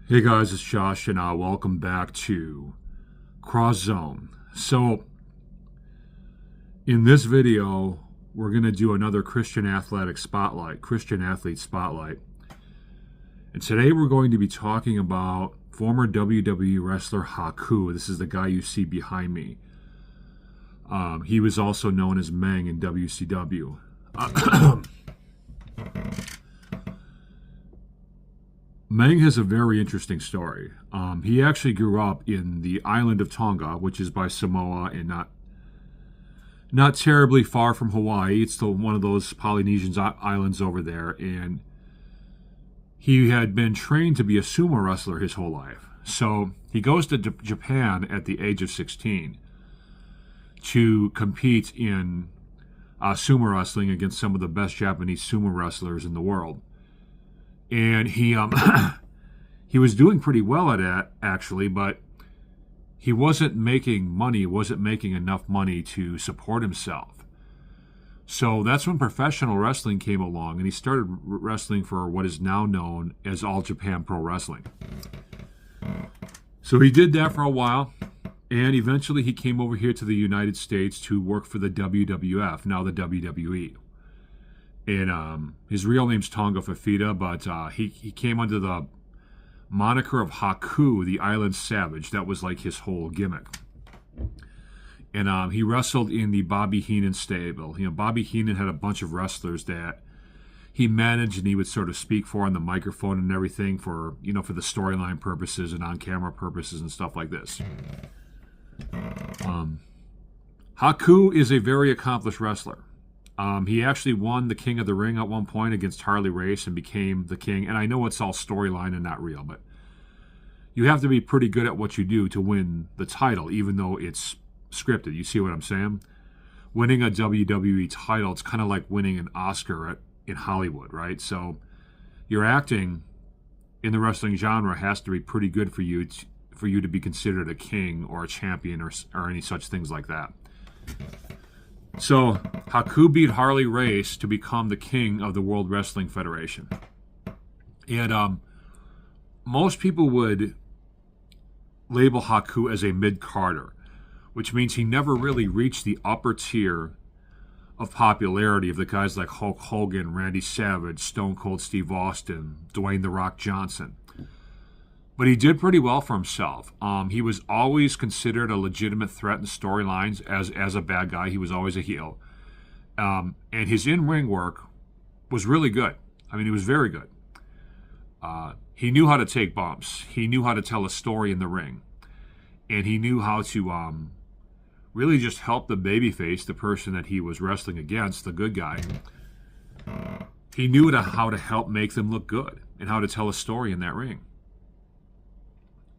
Hey guys, it's Josh, and welcome back to CrossZone. So, in this video, we're going to do another Christian athlete spotlight. And today we're going to be talking about former WWE wrestler Haku. This is the guy you see behind me. He was also known as Meng in WCW. Meng has a very interesting story. He actually grew up in the island of Tonga, which is by Samoa and not terribly far from Hawaii. It's still one of those Polynesian islands over there, and he had been trained to be a sumo wrestler his whole life. So he goes to Japan at the age of 16 to compete in sumo wrestling against some of the best Japanese sumo wrestlers in the world. And he he was doing pretty well at it, actually, but he wasn't making money, wasn't making enough money to support himself. So that's when professional wrestling came along, and he started wrestling for what is now known as All Japan Pro Wrestling. So he did that for a while, and eventually he came over here to the United States to work for the WWF, now the WWE. And his real name's Tonga Fafita, but he came under the moniker of Haku, the Island Savage. That was like his whole gimmick. And he wrestled in the Bobby Heenan stable. You know, Bobby Heenan had a bunch of wrestlers that he managed and he would sort of speak for on the microphone and everything for the storyline purposes and on-camera purposes and stuff like this. Haku is a very accomplished wrestler. He actually won the King of the Ring at one point against Harley Race and became the king. And I know it's all storyline and not real, but you have to be pretty good at what you do to win the title, even though it's scripted. You see what I'm saying? Winning a WWE title, it's kind of like winning an Oscar in Hollywood, right? So your acting in the wrestling genre has to be pretty good for you to be considered a king or a champion or any such things like that. So, Haku beat Harley Race to become the king of the World Wrestling Federation. And most people would label Haku as a mid-carder, which means he never really reached the upper tier of popularity of the guys like Hulk Hogan, Randy Savage, Stone Cold Steve Austin, Dwayne "The Rock" Johnson. But he did pretty well for himself. He was always considered a legitimate threat in storylines as a bad guy. He was always a heel. And his in-ring work was really good. I mean, he was very good. He knew how to take bumps. He knew how to tell a story in the ring. And he knew how to really just help the babyface, the person that he was wrestling against, the good guy. He knew how to help make them look good and how to tell a story in that ring.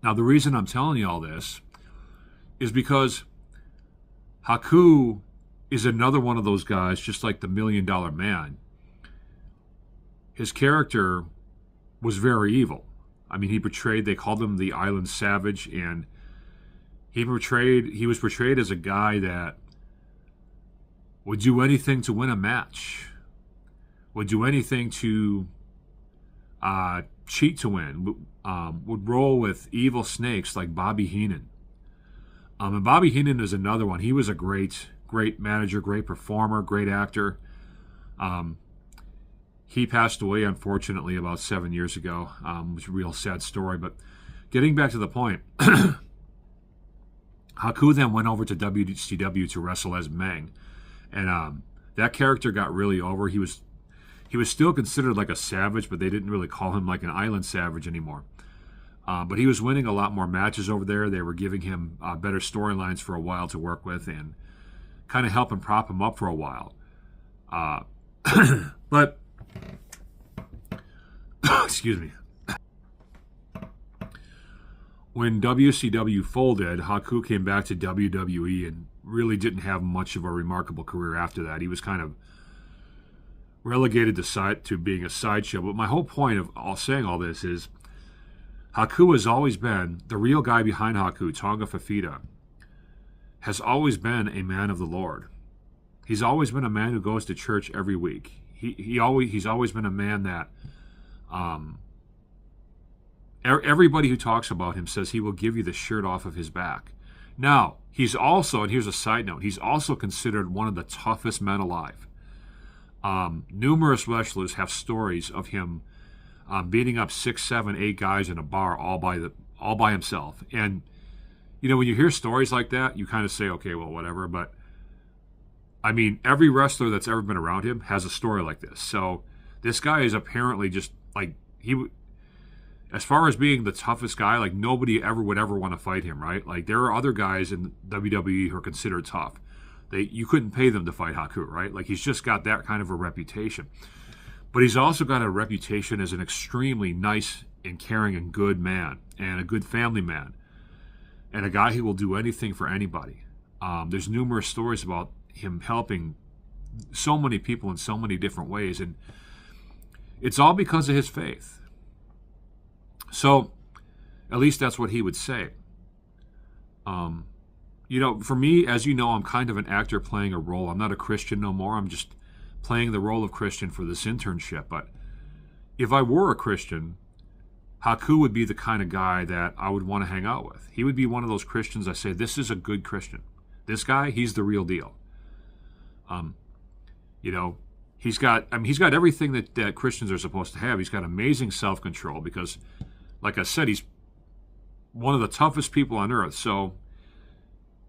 Now, the reason I'm telling you all this is because Haku is another one of those guys, just like the $1 Million Man. His character was very evil. I mean, they called him the Island Savage, and he was portrayed as a guy that would do anything to win a match, would do anything to cheat to win, would roll with evil snakes like Bobby Heenan. And Bobby Heenan is another one. He was a great manager, great performer, great actor. He passed away, unfortunately, about 7 years ago. It was a real sad story. But getting back to the point, Haku then went over to WCW to wrestle as Meng. And that character got really over. He was still considered like a savage, but they didn't really call him like an Island Savage anymore. But he was winning a lot more matches over there. They were giving him better storylines for a while to work with and kind of help and prop him up for a while. But, excuse me. When WCW folded, Haku came back to WWE and really didn't have much of a remarkable career after that. He was kind of relegated to being a sideshow. But my whole point of saying all this is Haku has always been, the real guy behind Haku, Tonga Fafita, has always been a man of the Lord. He's always been a man who goes to church every week. He's always been a man that Everybody who talks about him says he will give you the shirt off of his back. Now, he's also, and here's a side note, he's also considered one of the toughest men alive. Numerous wrestlers have stories of him beating up 6, 7, 8 guys in a bar all by himself. And you know, when you hear stories like that, you kind of say, okay, well, whatever. But I mean, every wrestler that's ever been around him has a story like this. So this guy is apparently just like as far as being the toughest guy, like nobody ever would ever want to fight him, right? Like there are other guys in WWE who are considered tough. You couldn't pay them to fight Haku, right? Like he's just got that kind of a reputation. But he's also got a reputation as an extremely nice and caring and good man and a good family man and a guy who will do anything for anybody. There's numerous stories about him helping so many people in so many different ways, and it's all because of his faith. So, at least that's what he would say. You know, for me, as you know, I'm kind of an actor playing a role. I'm not a Christian no more. I'm just playing the role of Christian for this internship. But if I were a Christian, Haku would be the kind of guy that I would want to hang out with. He would be one of those Christians I say, this is a good Christian. This guy, he's the real deal. You know, he's got everything that Christians are supposed to have. He's got amazing self-control because, like I said, he's one of the toughest people on earth. So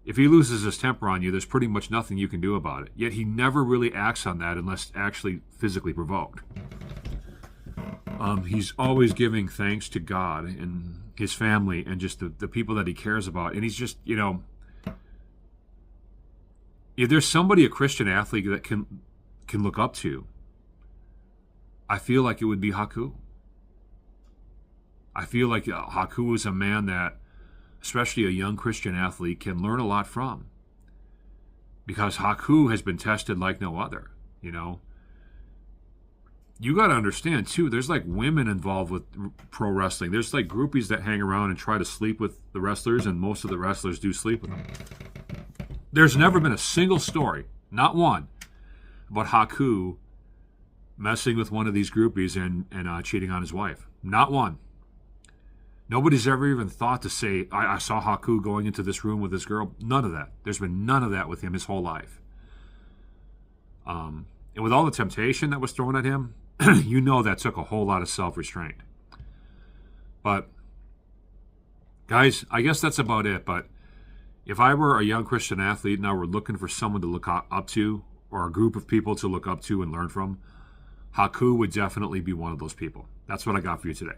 if he loses his temper on you, there's pretty much nothing you can do about it. Yet he never really acts on that unless actually physically provoked. He's always giving thanks to God and his family and just the people that he cares about. And he's just, you know, if there's somebody, a Christian athlete, that can look up to, I feel like it would be Haku. I feel like Haku is a man that, especially a young Christian athlete, can learn a lot from. Because Haku has been tested like no other, you know. You got to understand, too, there's like women involved with pro wrestling. There's like groupies that hang around and try to sleep with the wrestlers, and most of the wrestlers do sleep with them. There's never been a single story, not one, about Haku messing with one of these groupies and cheating on his wife. Not one. Nobody's ever even thought to say, I saw Haku going into this room with this girl. None of that. There's been none of that with him his whole life. And with all the temptation that was thrown at him, you know that took a whole lot of self-restraint. But, guys, I guess that's about it. But if I were a young Christian athlete and I were looking for someone to look up to, or a group of people to look up to and learn from, Haku would definitely be one of those people. That's what I got for you today.